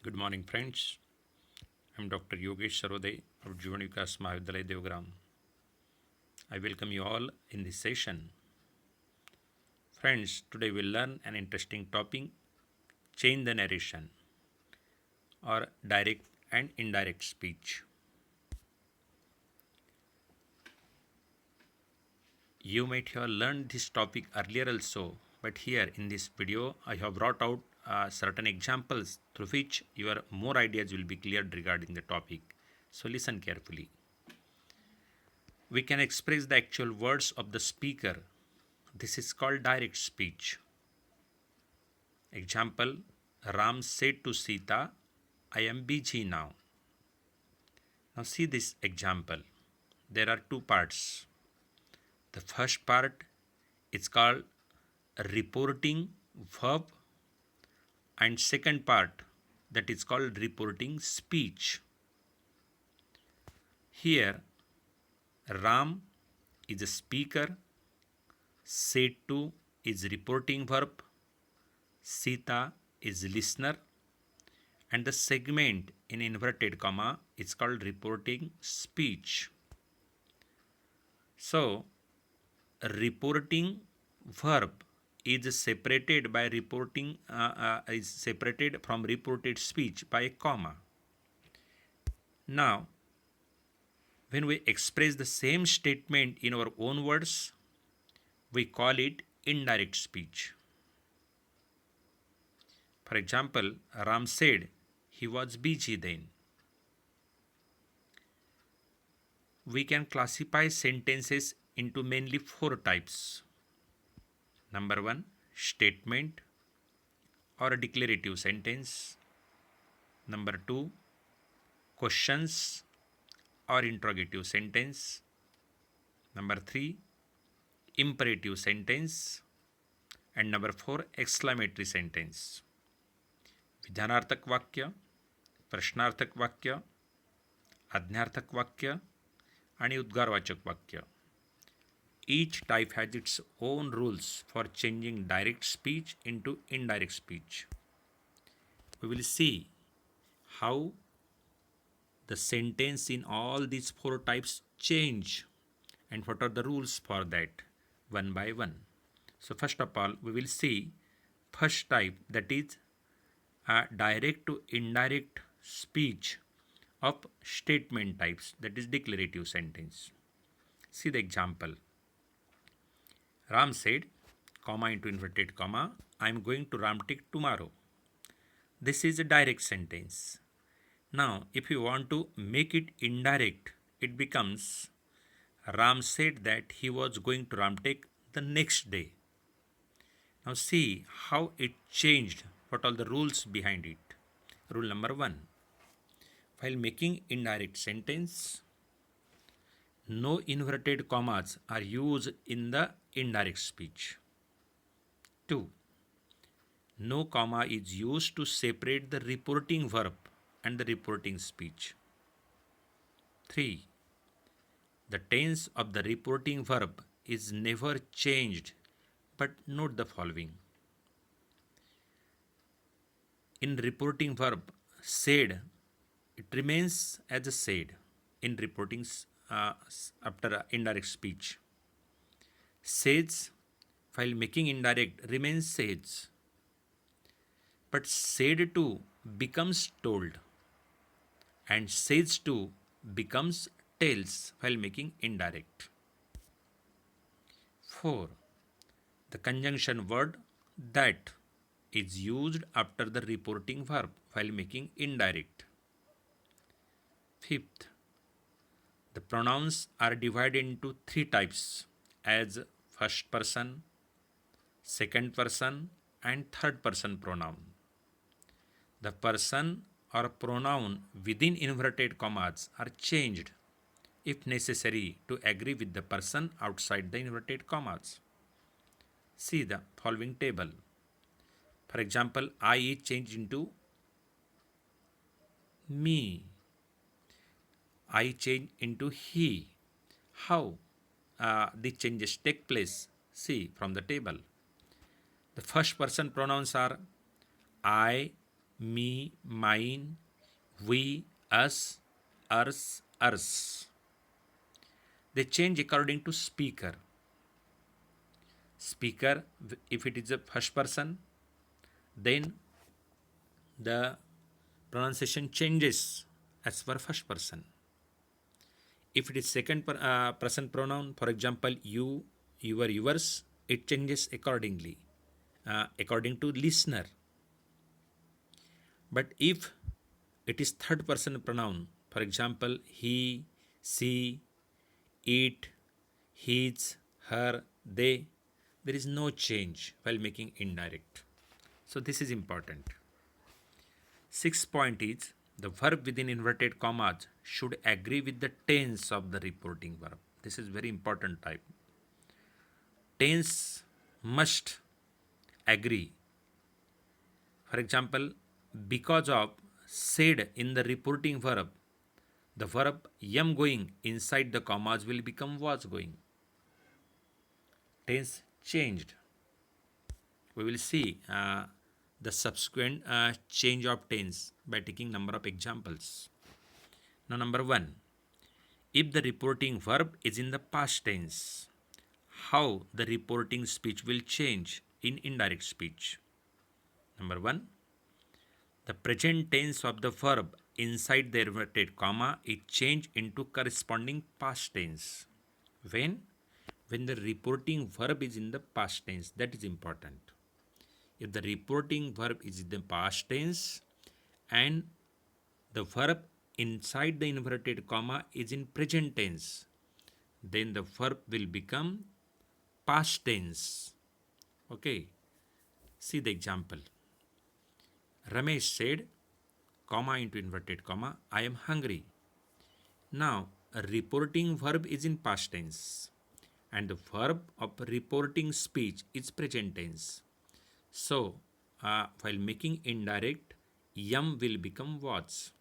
Good morning, friends. I'm Dr. Yogesh Sarodey of Jivan Vikas Mahavidyalaya Devgram. I welcome you all in this session. Friends, today we'll learn an interesting topic, change the narration or direct and indirect speech. You might have learned this topic earlier also, but here in this video I have brought out certain examples through which your more ideas will be cleared regarding the topic. So listen carefully. We can express the actual words of the speaker. This is called direct speech. Example, Ram said to Sita, I am busy now. Now see this example. There are two parts. The first part is called reporting verb, and second part that is called reporting speech. Here Ram is a speaker, said to is reporting verb, Sita is listener, and the segment in inverted comma is called reporting speech. So reporting verb is separated by reporting is separated from reported speech by a comma. Now when we express the same statement in our own words, we call it indirect speech. For example, Ram said he was busy then. We can classify sentences into mainly four types. Number one, statement or a declarative sentence. Number two, questions or interrogative sentence. Number three, imperative sentence. And number four, exclamatory sentence. विधानार्थक वाक्य, प्रश्नार्थक वाक्य, आज्ञार्थक वाक्य आणि उद्गारवाचक वाक्य. Each type has its own rules for changing direct speech into indirect speech. We will see how the sentence in all these four types change and what are the rules for that one by one. So first of all, we will see first type, that is a direct to indirect speech of statement types, that is declarative sentence. See the example. Ram said, comma into inverted comma, I am going to Ramtik tomorrow. This is a direct sentence. Now, if you want to make it indirect, it becomes Ram said that he was going to Ramtek the next day. Now see how it changed, what are the rules behind it. Rule number one, while making indirect sentence, no inverted commas are used in the indirect speech. 2. No comma is used to separate the reporting verb and the reporting speech. 3. The tense of the reporting verb is never changed, but note the following. In reporting verb, said, it remains as a said in reporting after indirect speech. Says, while making indirect, remains says. But said to becomes told, and says to becomes tells while making indirect. 4. The conjunction word that is used after the reporting verb while making indirect. 5th, the pronouns are divided into three types as first person, second person, and third person pronoun. The person or pronoun within inverted commas are changed if necessary to agree with the person outside the inverted commas. See the following table. For example, I is changed into me. I change into he. How these changes take place? See from the table. The first person pronouns are I, me, mine, we, us, ours, ours. They change according to speaker. Speaker, if it is a first person, then the pronunciation changes as per first person. If it is second person pronoun, for example, you, your, yours, it changes accordingly, according to listener. But if it is third person pronoun, for example, he, she, it, his, her, they, there is no change while making indirect. So this is important. Sixth point is the verb within inverted commas should agree with the tense of the reporting verb. This is very important type. Tense must agree. For example, because of said in the reporting verb, the verb am going inside the commas will become was going. Tense changed. We will see the subsequent change of tense by taking number of examples. Now, number one, if the reporting verb is in the past tense, how the reporting speech will change in indirect speech? Number one, the present tense of the verb inside the inverted comma is changed into corresponding past tense. When? When the reporting verb is in the past tense. That is important. If the reporting verb is in the past tense and the verb inside the inverted comma is in present tense, then the verb will become past tense. Okay, see the example. Ramesh said, comma into inverted comma, I am hungry. Now, a reporting verb is in past tense and the verb of reporting speech is present tense. So, while making indirect, yum will become was.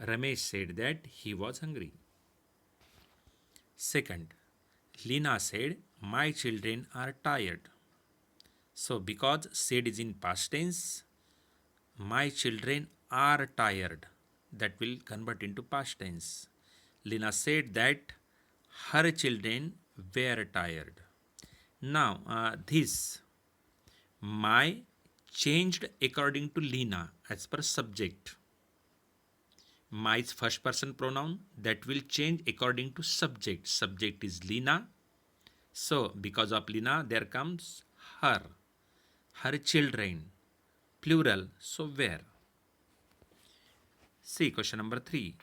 Ramesh said that he was hungry. Second, Lina said, my children are tired. So, because said is in past tense, my children are tired. That will convert into past tense. Lina said that her children were tired. Now, this my changed according to Lina as per subject. My is first person pronoun that will change according to subject. Subject is Lina. So, because of Lina, there comes her. Her children. Plural. So, where? See question number 3.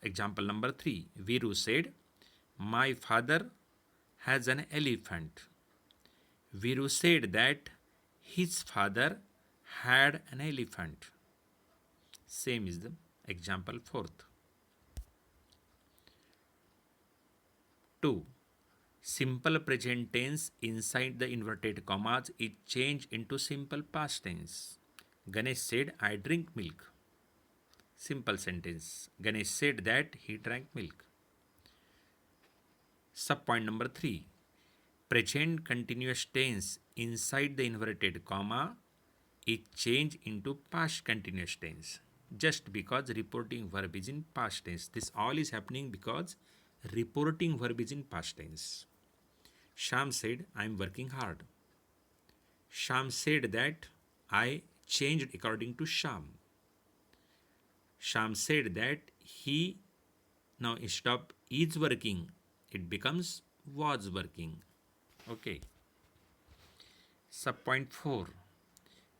Example number 3. Viru said, my father has an elephant. Viru said that his father had an elephant. Same is the example 4th. 2. Simple present tense inside the inverted commas is changed into simple past tense. Ganesh said, I drink milk. Simple sentence. Ganesh said that he drank milk. Subpoint number 3. Present continuous tense inside the inverted comma is changed into past continuous tense. Just because reporting verb is in past tense. This all is happening because reporting verb is in past tense. Sham said, I am working hard. Sham said that I changed according to Sham. Sham said that he, now instead of is working, it becomes was working. Okay. Subpoint 4.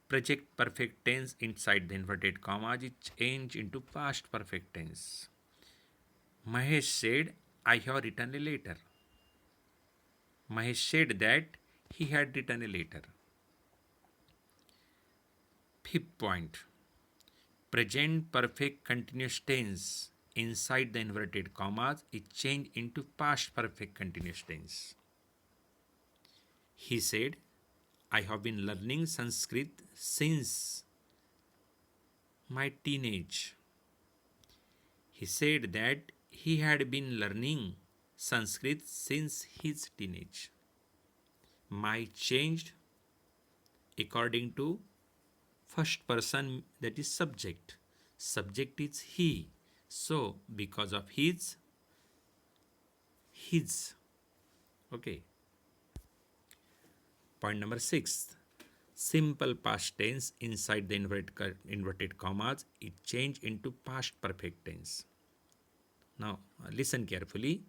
Present perfect tense inside the inverted commas is changed into past perfect tense. Mahesh said, I have written a letter. Mahesh said that he had written a letter. Fifth point. Present perfect continuous tense inside the inverted commas is changed into past perfect continuous tense. He said, I have been learning Sanskrit since my teenage. He said that he had been learning Sanskrit since his teenage. My changed according to First person, that is subject. Subject is he. So because of his. Okay. Point number 6. Simple past tense inside the inverted commas it changed into past perfect tense. Now listen carefully.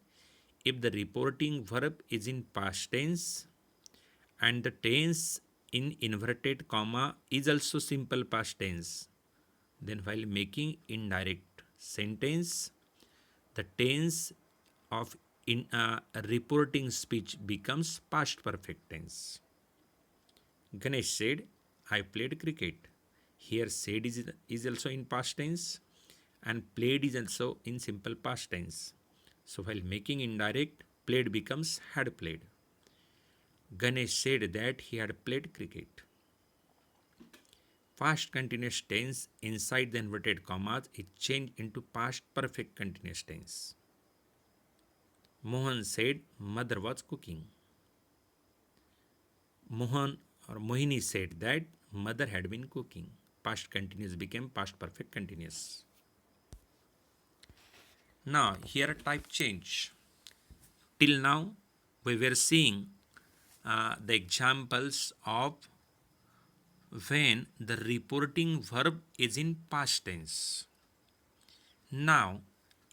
If the reporting verb is in past tense and the tense in inverted comma is also simple past tense, then while making indirect sentence, the tense of in reporting speech becomes past perfect tense. Ganesh said, I played cricket. Here, said is also in past tense and played is also in simple past tense. So, while making indirect, played becomes had played. Ganesh said that he had played cricket. Past continuous tense inside the inverted commas is changed into past perfect continuous tense. Mohan said mother was cooking. Mohan or Mohini said that mother had been cooking. Past continuous became past perfect continuous. Now, here a type change. Till now, we were seeing the examples of when the reporting verb is in past tense. Now,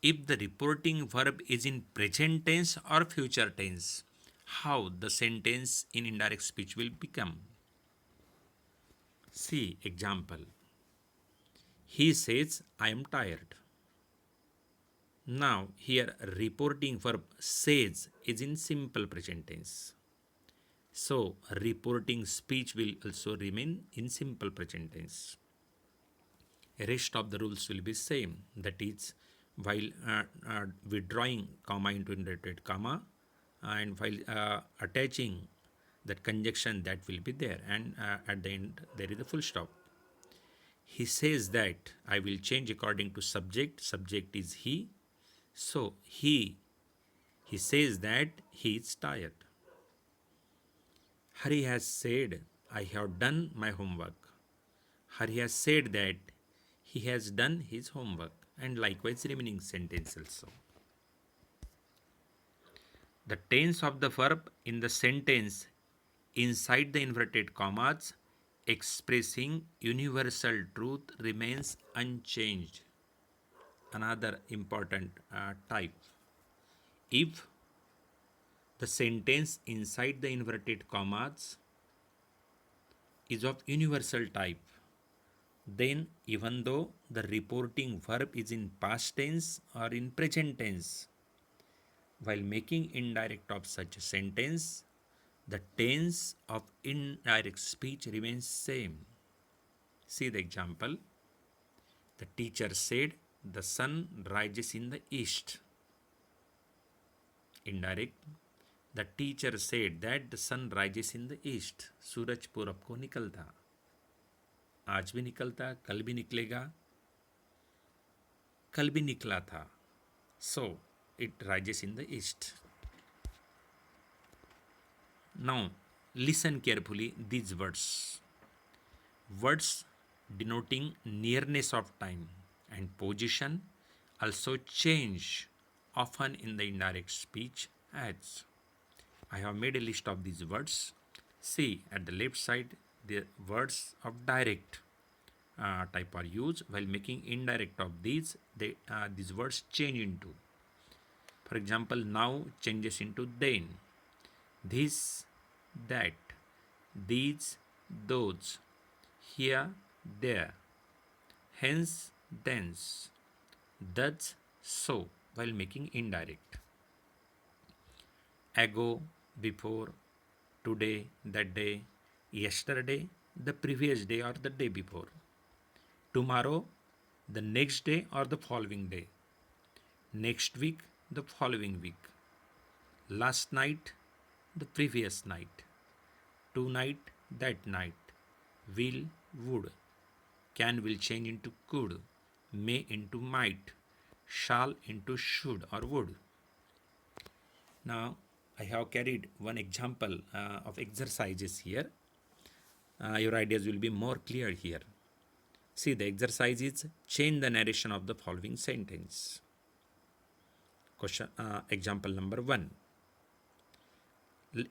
if the reporting verb is in present tense or future tense, how the sentence in indirect speech will become? See example. He says, I am tired. Now, here reporting verb says is in simple present tense. So, reporting speech will also remain in simple present tense. Rest of the rules will be same. That is, while withdrawing comma into inverted comma, and while attaching that conjunction, that will be there, and at the end there is a full stop. He says that I will change according to subject. Subject is he. So he says that he is tired. Hari has said, I have done my homework. Hari has said that he has done his homework, and likewise remaining sentence also. The tense of the verb in the sentence inside the inverted commas expressing universal truth remains unchanged. Another important type. If the sentence inside the inverted commas is of universal type, then even though the reporting verb is in past tense or in present tense, while making indirect of such a sentence, the tense of indirect speech remains same. See the example. The teacher said, the sun rises in the east. Indirect. The teacher said that the sun rises in the east. सूरज पूरब को निकलता. आज भी निकलता, कल भी निकलेगा, कल भी निकला था. So it rises in the east. Now listen carefully these words. Words denoting nearness of time and position also change often in the indirect speech as. I have made a list of these words. See at the left side the words of direct type are used. While making indirect of these, these words change into. For example, now changes into then. This, that, these, those, here, there, hence, thence, thus, so, while making indirect. Ago, before, today, that day, yesterday, the previous day or the day before. Tomorrow, the next day or the following day. Next week, the following week. Last night, the previous night. Tonight, that night. Will, would. Can will change into could. May into might. Shall into should or would. Now, I have carried one example of exercises here. your ideas will be more clear here. See, the exercise is change the narration of the following sentence. Question, example number 1.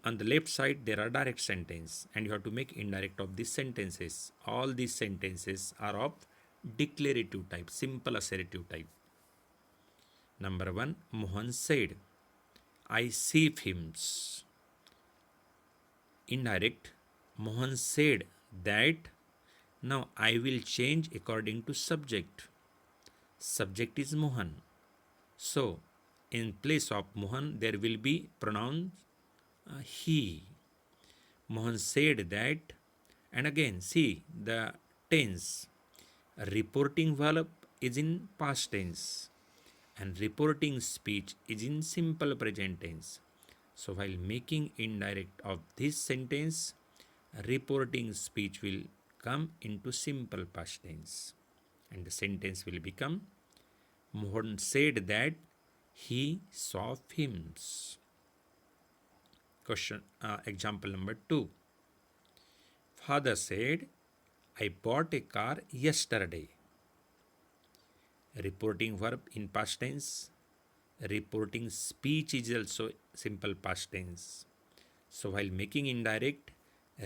On the left side, there are direct sentence, and you have to make indirect of these sentences. All these sentences are of declarative type, simple assertive type. Number 1, Mohan said, I see films. Indirect, Mohan said that now I will change according to subject. Subject is Mohan. So, in place of Mohan, there will be pronoun he. Mohan said that, and again, see the tense. Reporting verb is in past tense, and reporting speech is in simple present tense. So, while making indirect of this sentence, reporting speech will come into simple past tense, and the sentence will become Mohan said that he saw films. Question, example number 2. Father said, I bought a car yesterday. Reporting verb in past tense. Reporting speech is also simple past tense. So while making indirect,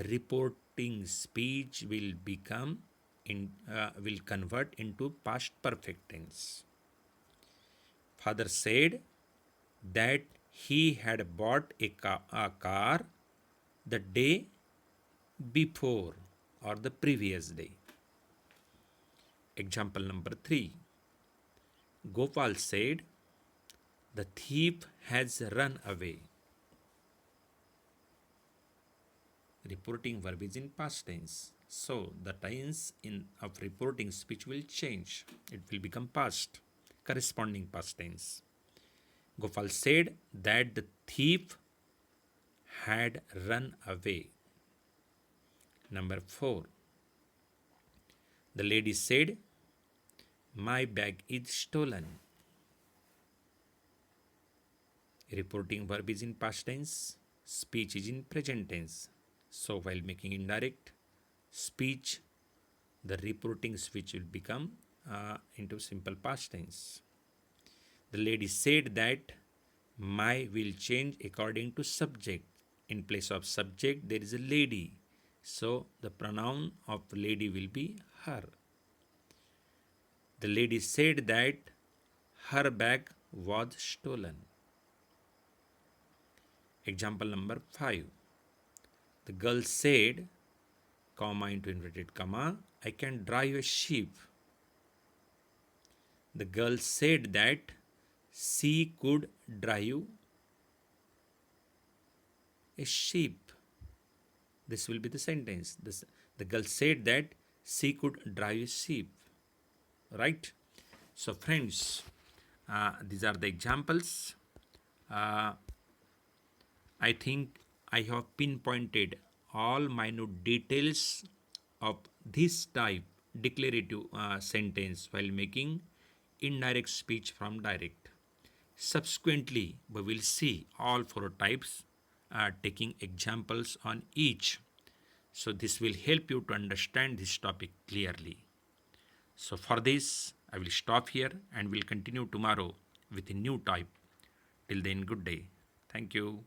reporting speech will will convert into past perfect tense. Father said that he had bought a car the day before or the previous day. Example number 3. Gopal said, the thief has run away. Reporting verb is in past tense. So the tense of reporting speech will change. It will become past, corresponding past tense. Gopal said that the thief had run away. Number 4. The lady said, my bag is stolen. Reporting verb is in past tense. Speech is in present tense. So while making indirect speech, the reporting speech will become into simple past tense. The lady said that my will change according to subject. In place of subject, there is a lady. So the pronoun of lady will be her. The lady said that her bag was stolen. Example number 5. The girl said, comma into inverted comma, I can drive a sheep. The girl said that she could drive a sheep. This will be the sentence. The girl said that she could drive a sheep. Right? So friends, these are the examples. I think I have pinpointed all minute details of this type declarative sentence while making indirect speech from direct. Subsequently, we will see all 4 types taking examples on each. So this will help you to understand this topic clearly. So for this, I will stop here and will continue tomorrow with a new type. Till then, good day. Thank you.